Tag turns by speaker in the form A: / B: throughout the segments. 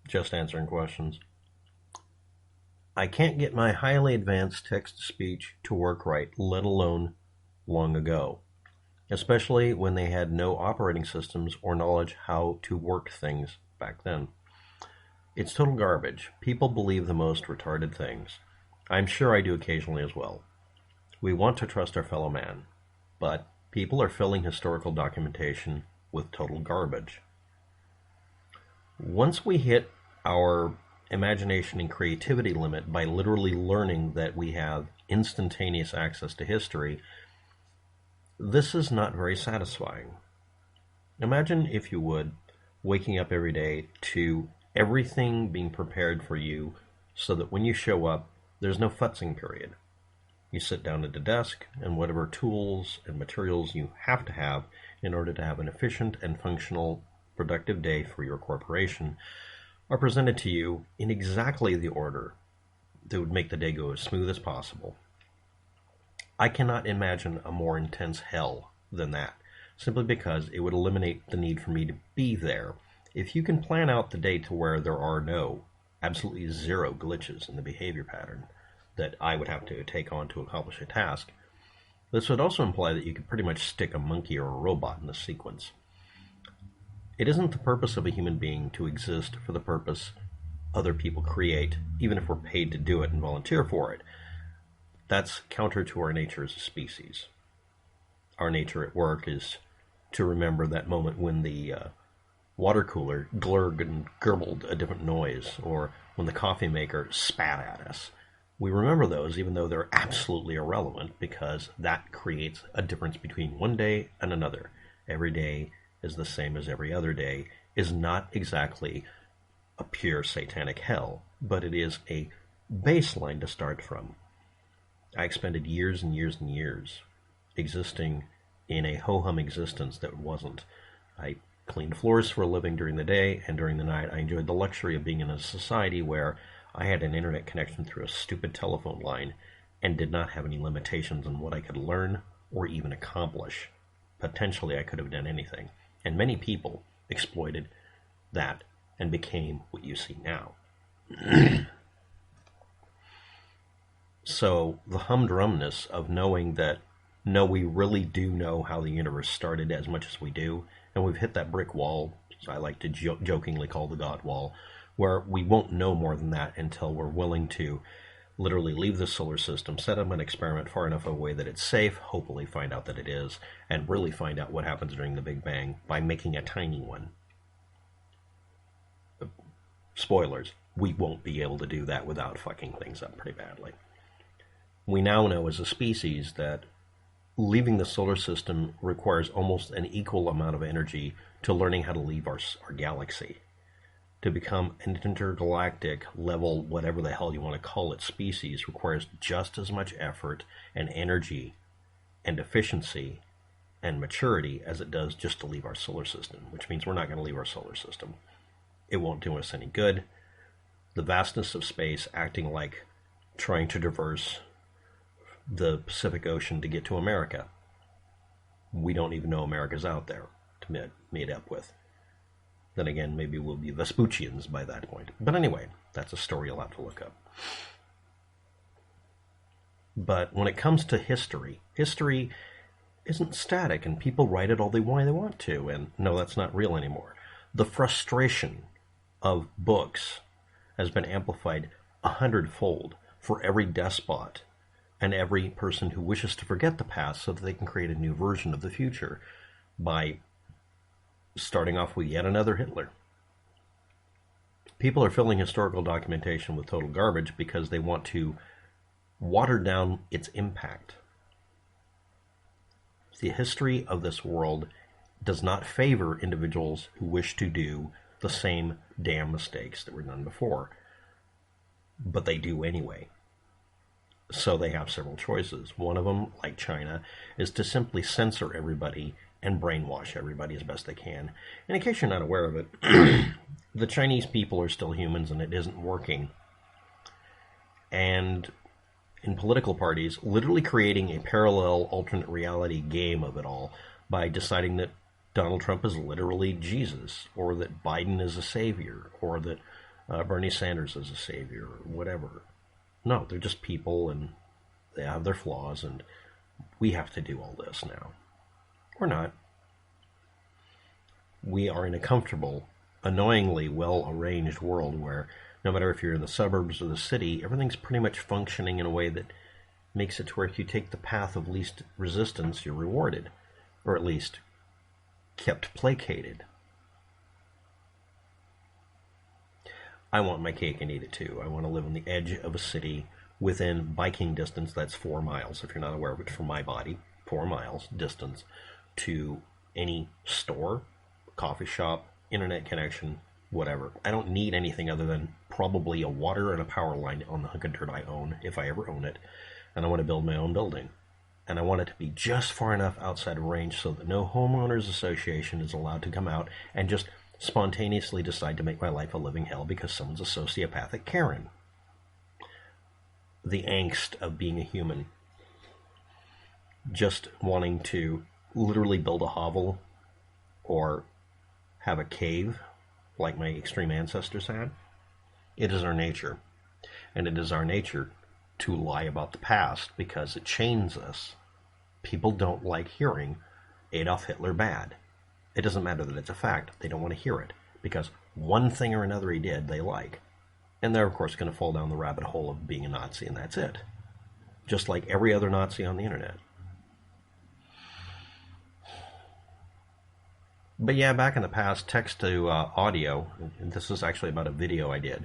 A: Just answering questions. I can't get my highly advanced text-to-speech to work right, let alone long ago, especially when they had no operating systems or knowledge how to work things back then. It's total garbage. People believe the most retarded things. I'm sure I do occasionally as well. We want to trust our fellow man, but people are filling historical documentation with total garbage. Once we hit our imagination and creativity limit by literally learning that we have instantaneous access to history, this is not very satisfying. Imagine, if you would, waking up every day to everything being prepared for you so that when you show up, there's no futzing period. You sit down at a desk, and whatever tools and materials you have to have in order to have an efficient and functional, productive day for your corporation are presented to you in exactly the order that would make the day go as smooth as possible. I cannot imagine a more intense hell than that, simply because it would eliminate the need for me to be there. If you can plan out the day to where there are absolutely zero glitches in the behavior pattern that I would have to take on to accomplish a task, this would also imply that you could pretty much stick a monkey or a robot in the sequence. It isn't the purpose of a human being to exist for the purpose other people create, even if we're paid to do it and volunteer for it. That's counter to our nature as a species. Our nature at work is to remember that moment when the water cooler glurged and gurgled a different noise, or when the coffee maker spat at us. We remember those even though they're absolutely irrelevant, because that creates a difference between one day and another. Every day is the same as every other day is not exactly a pure satanic hell, but it is a baseline to start from. I expended years and years and years existing in a ho-hum existence that wasn't. I cleaned floors for a living during the day, and during the night I enjoyed the luxury of being in a society where I had an internet connection through a stupid telephone line and did not have any limitations on what I could learn or even accomplish. Potentially I could have done anything, and many people exploited that and became what you see now. So the humdrumness of knowing that, no, we really do know how the universe started as much as we do, and we've hit that brick wall, as I like to jokingly call the God wall, where we won't know more than that until we're willing to literally leave the solar system, set up an experiment far enough away that it's safe, hopefully find out that it is, and really find out what happens during the Big Bang by making a tiny one. Spoilers, we won't be able to do that without fucking things up pretty badly. We now know as a species that leaving the solar system requires almost an equal amount of energy to learning how to leave our galaxy. To become an intergalactic level, whatever the hell you want to call it, species requires just as much effort and energy and efficiency and maturity as it does just to leave our solar system, which means we're not going to leave our solar system. It won't do us any good. The vastness of space acting like trying to traverse the Pacific Ocean to get to America. We don't even know America's out there to meet up with. Then again, maybe we'll be Vespuccians by that point. But anyway, that's a story you'll have to look up. But when it comes to history, history isn't static, and people write it all they want to, and no, that's not real anymore. The frustration of books has been amplified 100-fold for every despot and every person who wishes to forget the past so that they can create a new version of the future by starting off with yet another Hitler. People are filling historical documentation with total garbage because they want to water down its impact. The history of this world does not favor individuals who wish to do the same damn mistakes that were done before, but they do anyway. So they have several choices. One of them, like China, is to simply censor everybody and brainwash everybody as best they can. And in case you're not aware of it, the Chinese people are still humans and it isn't working. And in political parties, literally creating a parallel alternate reality game of it all by deciding that Donald Trump is literally Jesus, or that Biden is a savior, or that Bernie Sanders as a savior, or whatever. No, they're just people, and they have their flaws, and we have to do all this now. Or not. We are in a comfortable, annoyingly well-arranged world where no matter if you're in the suburbs or the city, everything's pretty much functioning in a way that makes it to where if you take the path of least resistance, you're rewarded, or at least kept placated. I want my cake and eat it too. I want to live on the edge of a city within biking distance. That's 4 miles, if you're not aware of it, from my body. 4 miles distance to any store, coffee shop, internet connection, whatever. I don't need anything other than probably a water and a power line on the hunk of dirt I own, if I ever own it. And I want to build my own building. And I want it to be just far enough outside of range so that no homeowners association is allowed to come out and just spontaneously decide to make my life a living hell because someone's a sociopathic Karen. The angst of being a human. Just wanting to literally build a hovel or have a cave like my extreme ancestors had. It is our nature. And it is our nature to lie about the past because it chains us. People don't like hearing Adolf Hitler bad. It doesn't matter that it's a fact. They don't want to hear it because one thing or another he did they like. And they're, of course, going to fall down the rabbit hole of being a Nazi, and that's it. Just like every other Nazi on the internet. But yeah, back in the past, text to audio, and this is actually about a video I did,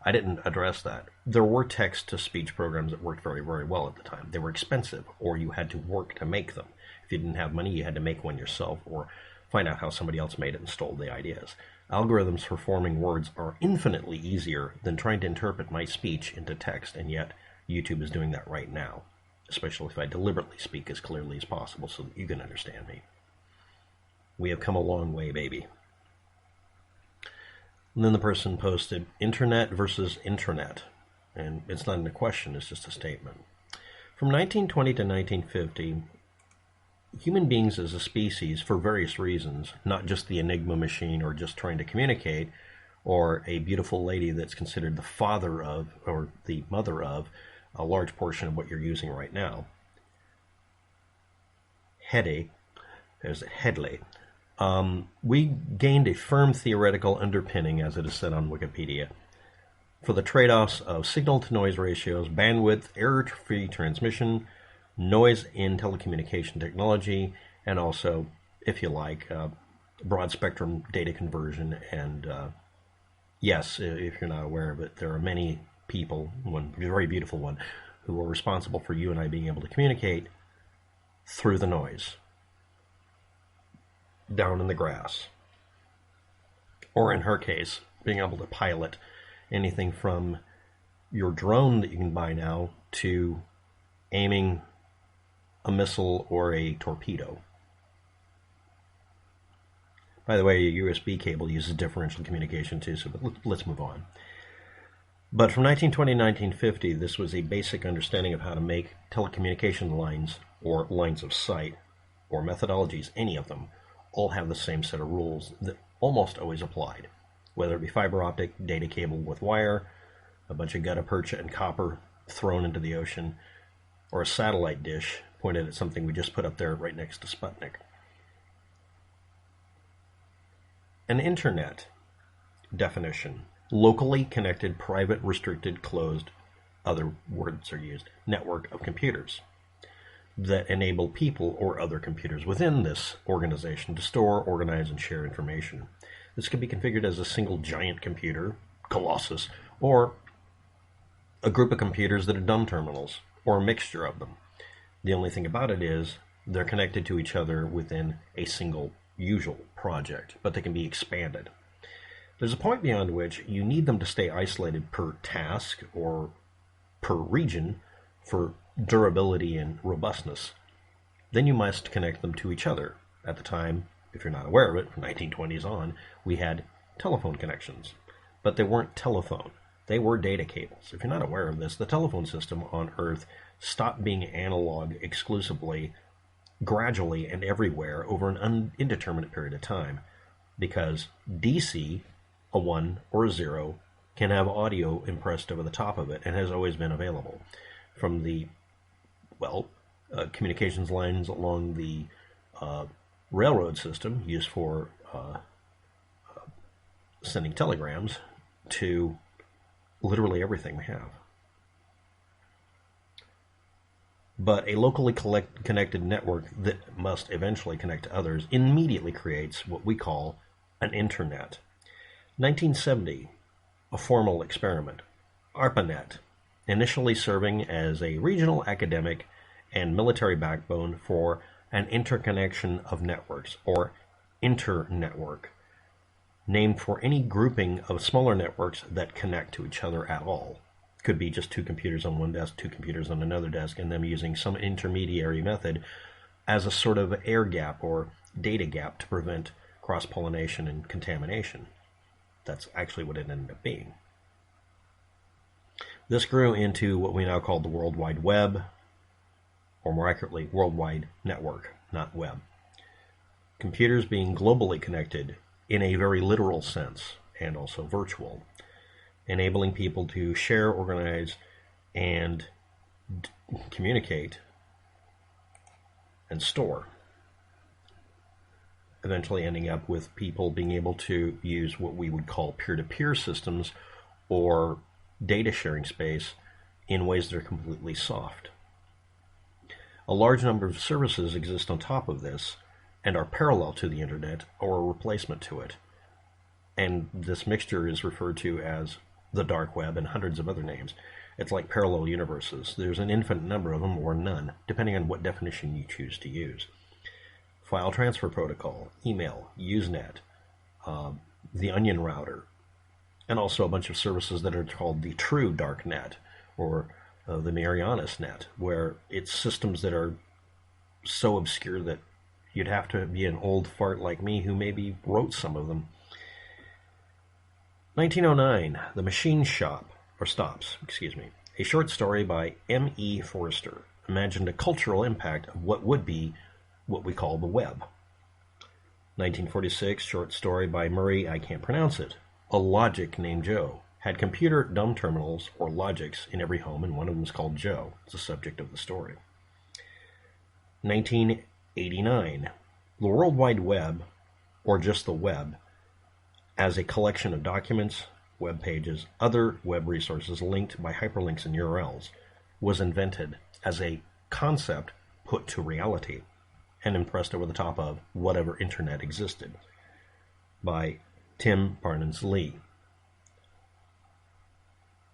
A: I didn't address that. There were text-to-speech programs that worked very, very well at the time. They were expensive, or you had to work to make them. If you didn't have money, you had to make one yourself, or find out how somebody else made it and stole the ideas. Algorithms for forming words are infinitely easier than trying to interpret my speech into text, and yet YouTube is doing that right now, especially if I deliberately speak as clearly as possible so that you can understand me. We have come a long way, baby. And then the person posted, internet versus intranet. And it's not a question, it's just a statement. From 1920 to 1950, human beings as a species, for various reasons, not just the Enigma machine or just trying to communicate, or a beautiful lady that's considered the father of, or the mother of, a large portion of what you're using right now. Headley. We gained a firm theoretical underpinning, as it is said on Wikipedia, for the trade-offs of signal-to-noise ratios, bandwidth, error-free transmission, noise in telecommunication technology, and also, if you like, broad-spectrum data conversion. And yes, if you're not aware of it, there are many people, one very beautiful one, who are responsible for you and I being able to communicate through the noise. Down in the grass. Or in her case, being able to pilot anything from your drone that you can buy now to aiming a missile or a torpedo. By the way, a USB cable uses differential communication too, so let's move on. But from 1920 to 1950, this was a basic understanding of how to make telecommunication lines, or lines of sight, or methodologies, any of them, all have the same set of rules that almost always applied, whether it be fiber optic, data cable with wire, a bunch of gutta percha and copper thrown into the ocean, or a satellite dish pointed at something we just put up there right next to Sputnik. An internet definition: locally connected, private, restricted, closed, other words are used, network of computers that enable people or other computers within this organization to store, organize, and share information. This can be configured as a single giant computer, Colossus, or a group of computers that are dumb terminals, or a mixture of them. The only thing about it is they're connected to each other within a single usual project, but they can be expanded. There's a point beyond which you need them to stay isolated per task or per region for durability and robustness. Then you must connect them to each other. At the time, if you're not aware of it, from 1920s on, we had telephone connections. But they weren't telephone. They were data cables. If you're not aware of this, the telephone system on Earth stopped being analog exclusively, gradually and everywhere over an indeterminate period of time, because DC, a 1 or a 0, can have audio impressed over the top of it and has always been available. From the, communications lines along the railroad system used for sending telegrams to literally everything we have. But a locally connected network that must eventually connect to others immediately creates what we call an internet. 1970, a formal experiment, ARPANET, initially serving as a regional academic and military backbone for an interconnection of networks, or internetwork, named for any grouping of smaller networks that connect to each other at all. Could be just two computers on one desk, two computers on another desk, and them using some intermediary method as a sort of air gap or data gap to prevent cross-pollination and contamination. That's actually what it ended up being. This grew into what we now call the World Wide Web, or more accurately, World Wide Network, not web. Computers being globally connected in a very literal sense, and also virtual, enabling people to share, organize, and communicate and store. Eventually ending up with people being able to use what we would call peer-to-peer systems or data sharing space in ways that are completely soft. A large number of services exist on top of this and are parallel to the internet or a replacement to it. And this mixture is referred to as the dark web and hundreds of other names. It's like parallel universes. There's an infinite number of them or none, depending on what definition you choose to use. File transfer protocol, email, Usenet, the Onion router, and also a bunch of services that are called the true dark net, or the Marianas net, where it's systems that are so obscure that you'd have to be an old fart like me who maybe wrote some of them. 1909, The Machine Stops, a short story by M.E. Forster, imagined a cultural impact of what would be what we call the web. 1946, short story by Murray, I can't pronounce it, A Logic Named Joe, had computer dumb terminals or logics in every home, and one of them was called Joe. It's the subject of the story. 1989, the World Wide Web, or just the web, as a collection of documents, web pages, other web resources linked by hyperlinks and URLs, was invented as a concept put to reality and impressed over the top of whatever internet existed by Tim Berners-Lee.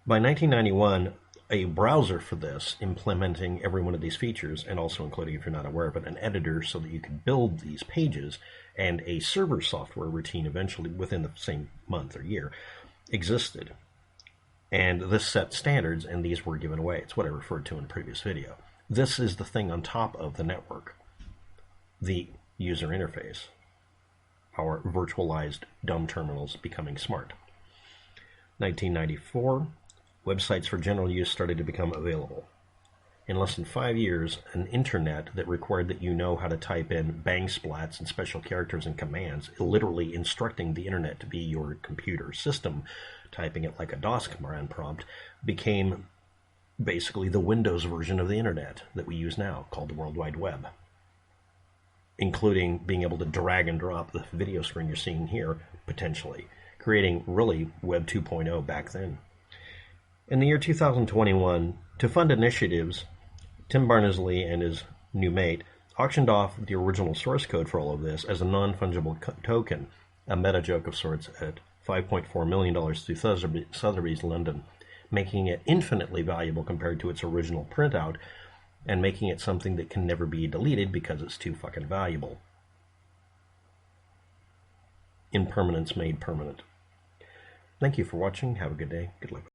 A: By 1991, a browser for this, implementing every one of these features, and also including, if you're not aware of it, an editor so that you could build these pages, and a server software routine eventually within the same month or year, existed. And this set standards, and these were given away. It's what I referred to in a previous video. This is the thing on top of the network, the user interface, our virtualized dumb terminals becoming smart. 1994, websites for general use started to become available. In less than 5 years, an internet that required that you know how to type in bang splats and special characters and commands, literally instructing the internet to be your computer system, typing it like a DOS command prompt, became basically the Windows version of the internet that we use now, called the World Wide Web, including being able to drag and drop the video screen you're seeing here, potentially, creating really Web 2.0 back then. In the year 2021, to fund initiatives, Tim Berners-Lee and his new mate auctioned off the original source code for all of this as a non-fungible token, a meta joke of sorts, at $5.4 million to Sotheby's London, making it infinitely valuable compared to its original printout, and making it something that can never be deleted because it's too fucking valuable. Impermanence made permanent. Thank you for watching. Have a good day. Good luck.